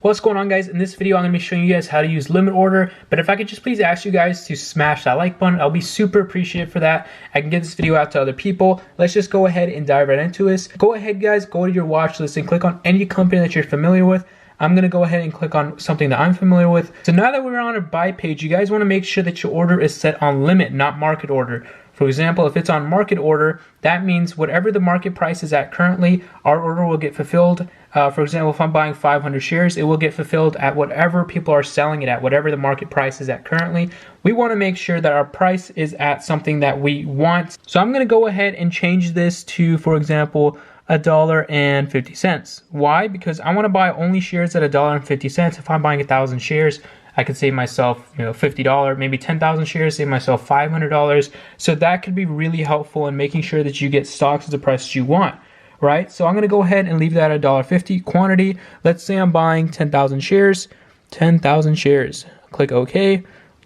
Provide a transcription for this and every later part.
What's going on, guys? In this video I'm going to be showing you guys how to use limit order, but if I could just please ask you guys to smash that like button, I'll be super appreciative for that. I can get this video out to other people. Let's just go ahead and dive right into this. Go ahead, guys, go to your watch list and click on any company that you're familiar with. I'm going to go ahead and click on something that I'm familiar with. So now that we're on our buy page, you guys want to make sure that your order is set on limit, not market order. For example, if it's on market order, that means whatever the market price is at currently, our order will get fulfilled. For example, if I'm buying 500 shares, it will get fulfilled at whatever people are selling it at, whatever the market price is at currently. We want to make sure that our price is at something that we want. So I'm going to go ahead and change this to, for example, $1.50. Why? Because I want to buy only shares at $1.50. If I'm buying 1,000 shares, I could save myself, $50, maybe 10,000 shares, save myself $500. So that could be really helpful in making sure that you get stocks at the price you want, right? So I'm going to go ahead and leave that at $1.50 quantity. Let's say I'm buying 10,000 shares, 10,000 shares. Click OK.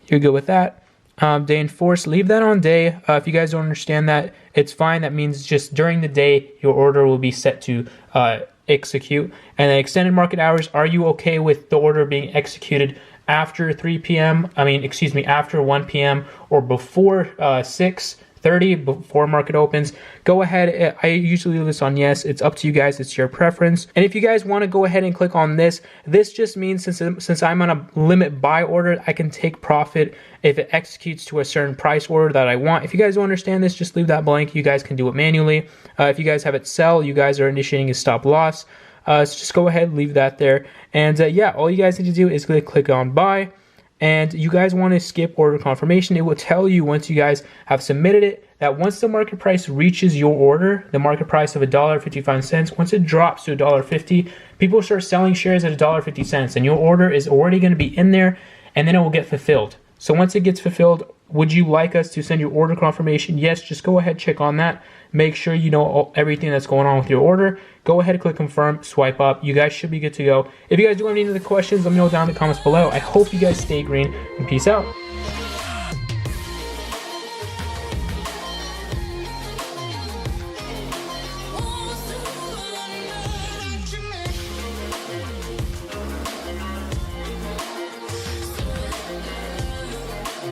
You're good with that. Day enforced, leave that on day. If you guys don't understand that, it's fine. That means just during the day, your order will be set to execute. And then extended market hours, are you okay with the order being executed after 3 p.m.? After 1 p.m. or before 6:30, before market opens? Go ahead. I usually leave this on yes. It's up to you guys. It's your preference. And if you guys want to go ahead and click on this, this just means since I'm on a limit buy order, I can take profit if it executes to a certain price order that I want. If you guys don't understand this, just leave that blank. You guys can do it manually. If you guys have it sell, you guys are initiating a stop loss. So just go ahead, leave that there. And yeah, all you guys need to do is click on buy. And you guys want to skip order confirmation. It will tell you once you guys have submitted it that once the market price reaches your order, the market price of $1.55, once it drops to $1.50, people start selling shares at $1.50, and your order is already going to be in there, and then it will get fulfilled. So once it gets fulfilled, would you like us to send your order confirmation? Yes, just go ahead, check on that. Make sure you know everything that's going on with your order. Go ahead and click confirm, swipe up. You guys should be good to go. If you guys do have any other questions, let me know down in the comments below. I hope you guys stay green, and peace out.